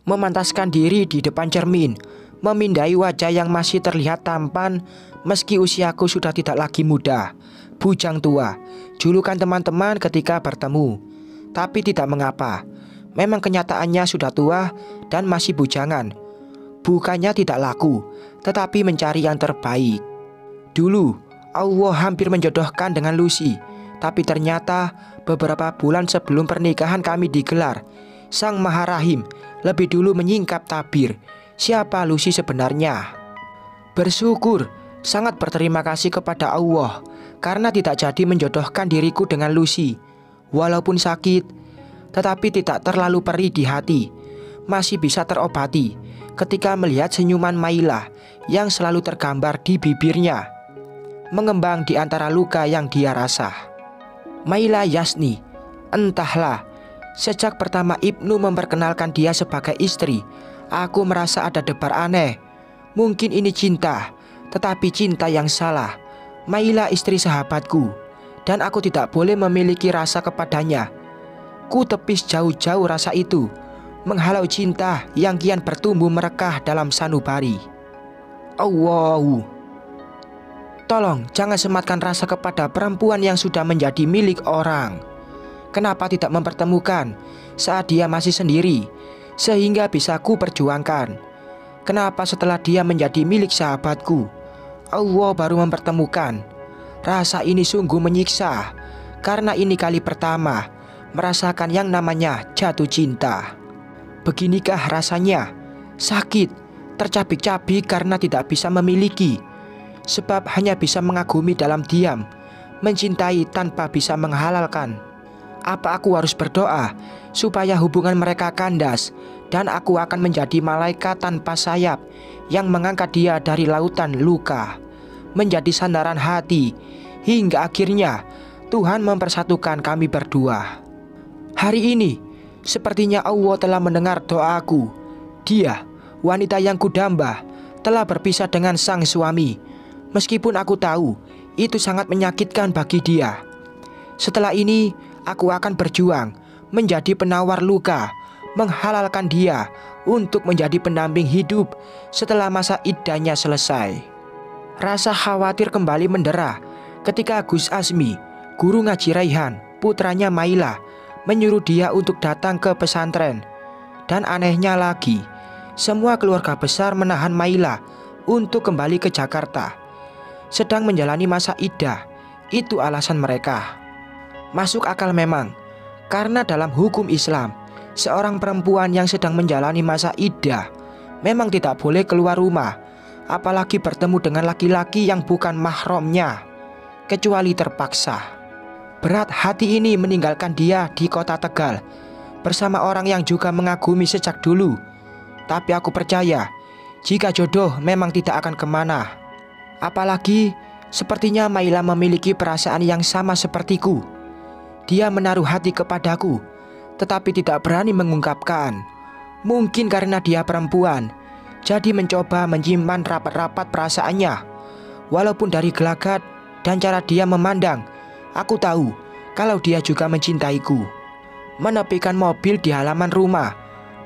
memantaskan diri di depan cermin, memindai wajah yang masih terlihat tampan meski usiaku sudah tidak lagi muda. Bujang tua, julukan teman-teman ketika bertemu. Tapi tidak mengapa, memang kenyataannya sudah tua dan masih bujangan. Bukannya tidak laku, tetapi mencari yang terbaik. Dulu, Allah hampir menjodohkan dengan Lucy. Tapi ternyata beberapa bulan sebelum pernikahan kami digelar, Sang Maha Rahim lebih dulu menyingkap tabir siapa Lucy sebenarnya. Bersyukur, sangat berterima kasih kepada Allah karena tidak jadi menjodohkan diriku dengan Lucy. Walaupun sakit, tetapi tidak terlalu perih di hati. Masih bisa terobati ketika melihat senyuman Maila yang selalu tergambar di bibirnya, mengembang di antara luka yang dia rasa. Maila Yasni, entahlah, sejak pertama Ibnu memperkenalkan dia sebagai istri, aku merasa ada debar aneh. Mungkin ini cinta, tetapi cinta yang salah. Maila istri sahabatku, dan aku tidak boleh memiliki rasa kepadanya. Ku tepis jauh-jauh rasa itu, menghalau cinta yang kian bertumbuh merekah dalam sanubari. Tolong jangan sematkan rasa kepada perempuan yang sudah menjadi milik orang. Kenapa tidak mempertemukan saat dia masih sendiri, sehingga bisa ku perjuangkan? Kenapa setelah dia menjadi milik sahabatku, Allah baru mempertemukan? Rasa ini sungguh menyiksa, karena ini kali pertama merasakan yang namanya jatuh cinta. Beginikah rasanya? Sakit, tercabik-cabik karena tidak bisa memiliki, sebab hanya bisa mengagumi dalam diam, mencintai tanpa bisa menghalalkan. Apa aku harus berdoa supaya hubungan mereka kandas dan aku akan menjadi malaikat tanpa sayap yang mengangkat dia dari lautan luka menjadi sandaran hati, hingga akhirnya Tuhan mempersatukan kami berdua. Hari ini sepertinya Allah telah mendengar doaku. Dia, wanita yang kudamba, telah berpisah dengan sang suami. Meskipun aku tahu itu sangat menyakitkan bagi dia. Setelah ini aku akan berjuang menjadi penawar luka, menghalalkan dia untuk menjadi pendamping hidup setelah masa iddahnya selesai. Rasa khawatir kembali mendera ketika Gus Asmi, guru ngaji Raihan, putranya Maila, menyuruh dia untuk datang ke pesantren. Dan anehnya lagi, semua keluarga besar menahan Maila untuk kembali ke Jakarta. Sedang menjalani masa iddah, itu alasan mereka. Masuk akal memang, karena dalam hukum Islam, seorang perempuan yang sedang menjalani masa iddah memang tidak boleh keluar rumah, apalagi bertemu dengan laki-laki yang bukan mahramnya, kecuali terpaksa. Berat hati ini meninggalkan dia di kota Tegal bersama orang yang juga mengagumi sejak dulu. Tapi aku percaya jika jodoh memang tidak akan kemana. Apalagi sepertinya Maila memiliki perasaan yang sama sepertiku. Dia menaruh hati kepadaku, tetapi tidak berani mengungkapkan. Mungkin karena dia perempuan, jadi mencoba menyimpan rapat-rapat perasaannya. Walaupun dari gelagat dan cara dia memandang, aku tahu kalau dia juga mencintaiku. Menepikan mobil di halaman rumah,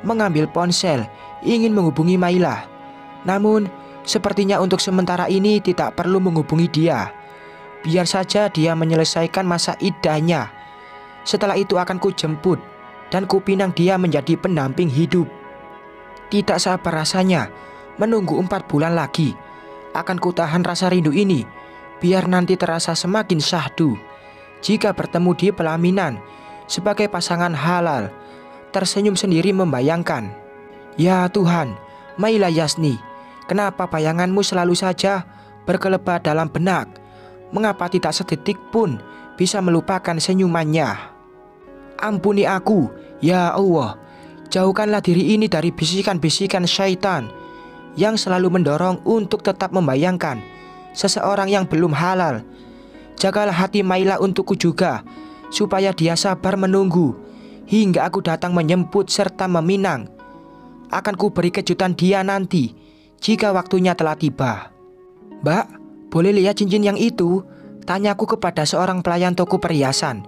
mengambil ponsel, ingin menghubungi Maila. Namun sepertinya untuk sementara ini tidak perlu menghubungi dia. Biar saja dia menyelesaikan masa iddahnya. Setelah itu akan ku jemput dan ku pinang dia menjadi pendamping hidup. Tidak sabar rasanya menunggu 4 bulan lagi. Akan ku tahan rasa rindu ini biar nanti terasa semakin syahdu jika bertemu di pelaminan sebagai pasangan halal. Tersenyum sendiri membayangkan, ya Tuhan, Maila Yasni, kenapa bayanganmu selalu saja berkelebat dalam benak? Mengapa tidak sedetik pun bisa melupakan senyumannya? Ampuni aku, ya Allah. Jauhkanlah diri ini dari bisikan-bisikan syaitan yang selalu mendorong untuk tetap membayangkan seseorang yang belum halal. Jagalah hati Maila untukku juga, supaya dia sabar menunggu hingga aku datang menjemput serta meminang. Akan ku beri kejutan dia nanti jika waktunya telah tiba. Mbak, boleh lihat cincin yang itu? Tanyaku kepada seorang pelayan toko perhiasan.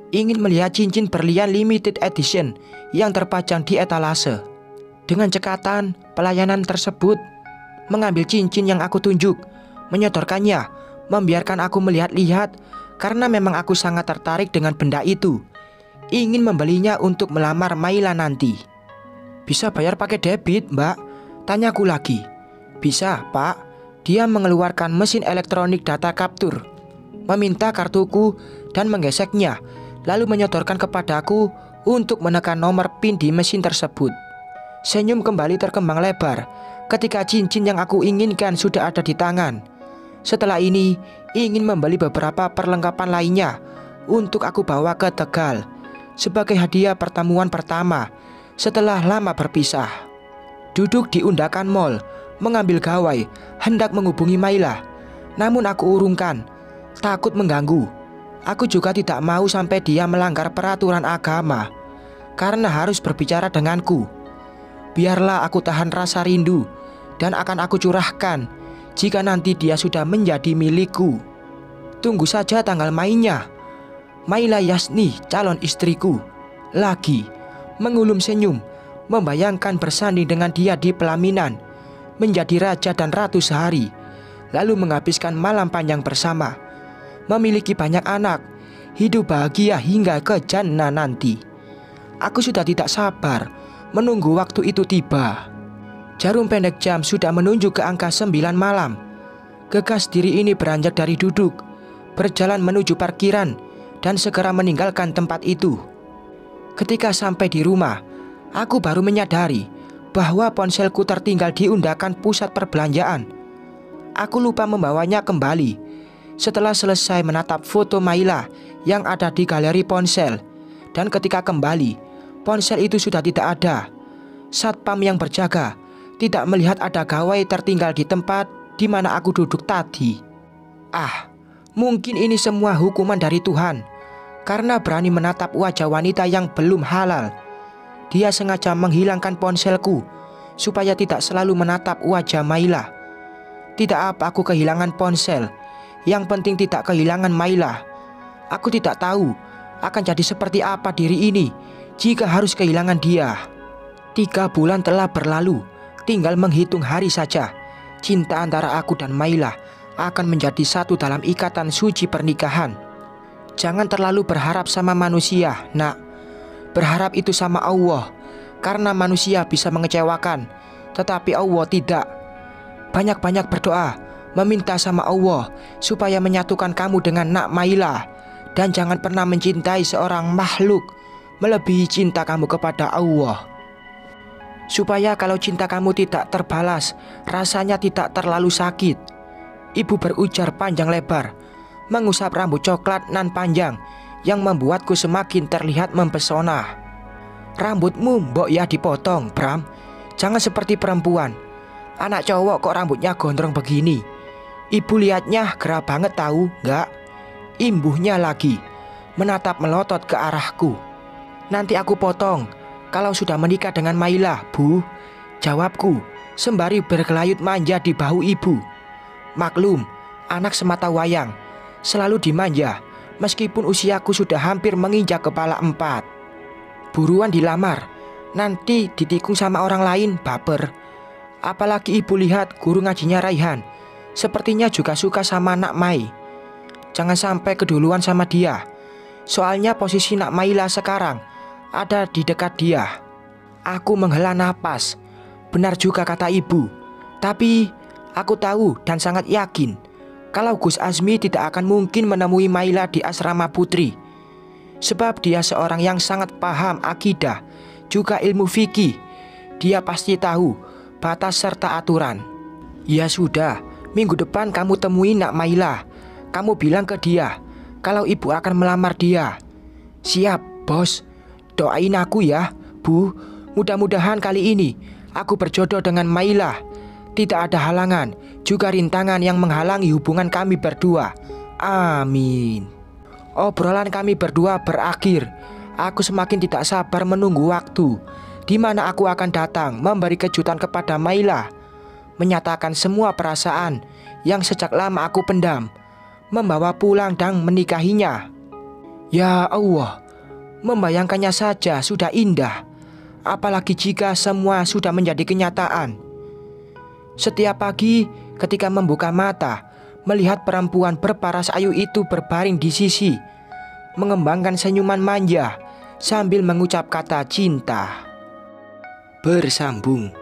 Ingin melihat cincin berlian limited edition yang terpajang di etalase. Dengan cekatan, pelayanan tersebut mengambil cincin yang aku tunjuk, menyodorkannya, membiarkan aku melihat-lihat karena memang aku sangat tertarik dengan benda itu. Ingin membelinya untuk melamar Maila nanti. Bisa bayar pakai debit, Mbak? Tanyaku lagi. Bisa, Pak. Dia mengeluarkan mesin elektronik data kaptur, meminta kartuku dan menggeseknya, lalu menyodorkan kepadaku untuk menekan nomor PIN di mesin tersebut. Senyum kembali terkembang lebar ketika cincin yang aku inginkan sudah ada di tangan. Setelah ini, ingin membeli beberapa perlengkapan lainnya untuk aku bawa ke Tegal sebagai hadiah pertemuan pertama setelah lama berpisah. Duduk di undakan mall, mengambil gawai, hendak menghubungi Maila. Namun aku urungkan, takut mengganggu. Aku juga tidak mau sampai dia melanggar peraturan agama karena harus berbicara denganku. Biarlah aku tahan rasa rindu dan akan aku curahkan jika nanti dia sudah menjadi milikku. Tunggu saja tanggal mainnya. Maila Yasni, calon istriku. Lagi mengulum senyum, membayangkan bersanding dengan dia di pelaminan, menjadi raja dan ratu sehari, lalu menghabiskan malam panjang bersama, memiliki banyak anak, hidup bahagia hingga ke jannah nanti. Aku sudah tidak sabar menunggu waktu itu tiba. Jarum pendek jam sudah menunjuk ke angka 9 malam. Gegas diri ini beranjak dari duduk, berjalan menuju parkiran dan segera meninggalkan tempat itu. Ketika sampai di rumah, aku baru menyadari bahwa ponselku tertinggal di undakan pusat perbelanjaan. Aku lupa membawanya kembali. Setelah selesai menatap foto Maila yang ada di galeri ponsel, dan ketika kembali, ponsel itu sudah tidak ada. Satpam yang berjaga tidak melihat ada gawai tertinggal di tempat di mana aku duduk tadi. Mungkin ini semua hukuman dari Tuhan karena berani menatap wajah wanita yang belum halal. Dia sengaja menghilangkan ponselku supaya tidak selalu menatap wajah Maila. Tidak apa aku kehilangan ponsel, yang penting tidak kehilangan Maila. Aku tidak tahu akan jadi seperti apa diri ini jika harus kehilangan dia. 3 bulan telah berlalu, tinggal menghitung hari saja. Cinta antara aku dan Maila akan menjadi satu dalam ikatan suci pernikahan. Jangan terlalu berharap sama manusia, nak. Berharap itu sama Allah, karena manusia bisa mengecewakan, tetapi Allah tidak. Banyak-banyak berdoa, meminta sama Allah supaya menyatukan kamu dengan nak Maila. Dan jangan pernah mencintai seorang makhluk melebihi cinta kamu kepada Allah. Supaya kalau cinta kamu tidak terbalas, rasanya tidak terlalu sakit. Ibu berujar panjang lebar, mengusap rambut coklat nan panjang yang membuatku semakin terlihat mempesona. Rambutmu mbok ya dipotong, Bram. Jangan seperti perempuan. Anak cowok kok rambutnya gondrong begini. Ibu lihatnya gerah banget tahu, enggak? Imbuhnya lagi, menatap melotot ke arahku. Nanti aku potong kalau sudah menikah dengan Maila, Bu. Jawabku sembari bergelayut manja di bahu ibu. Maklum, anak semata wayang, selalu dimanja meskipun usiaku sudah hampir menginjak kepala 4. Buruan dilamar, nanti ditikung sama orang lain, baper. Apalagi ibu lihat guru ngajinya Raihan, sepertinya juga suka sama Nak Mai. Jangan sampai keduluan sama dia, soalnya posisi Nak Maila sekarang ada di dekat dia. Aku menghela napas. Benar juga kata ibu. Tapi aku tahu dan sangat yakin kalau Gus Azmi tidak akan mungkin menemui Maila di asrama putri. Sebab dia seorang yang sangat paham akidah, juga ilmu fikih. Dia pasti tahu batas serta aturan. Ya sudah, minggu depan kamu temui Nak Maila. Kamu bilang ke dia kalau ibu akan melamar dia. Siap, bos. Doain aku ya, Bu. Mudah-mudahan kali ini aku berjodoh dengan Maila. Tidak ada halangan, juga rintangan yang menghalangi hubungan kami berdua. Amin. Obrolan kami berdua berakhir. Aku semakin tidak sabar menunggu waktu di mana aku akan datang memberi kejutan kepada Maila, menyatakan semua perasaan yang sejak lama aku pendam, membawa pulang dan menikahinya. Ya Allah, membayangkannya saja sudah indah. apalagi jika semua sudah menjadi kenyataan. Setiap pagi ketika membuka mata, melihat perempuan berparas ayu itu berbaring di sisi, mengembangkan senyuman manja sambil mengucap kata cinta. Bersambung.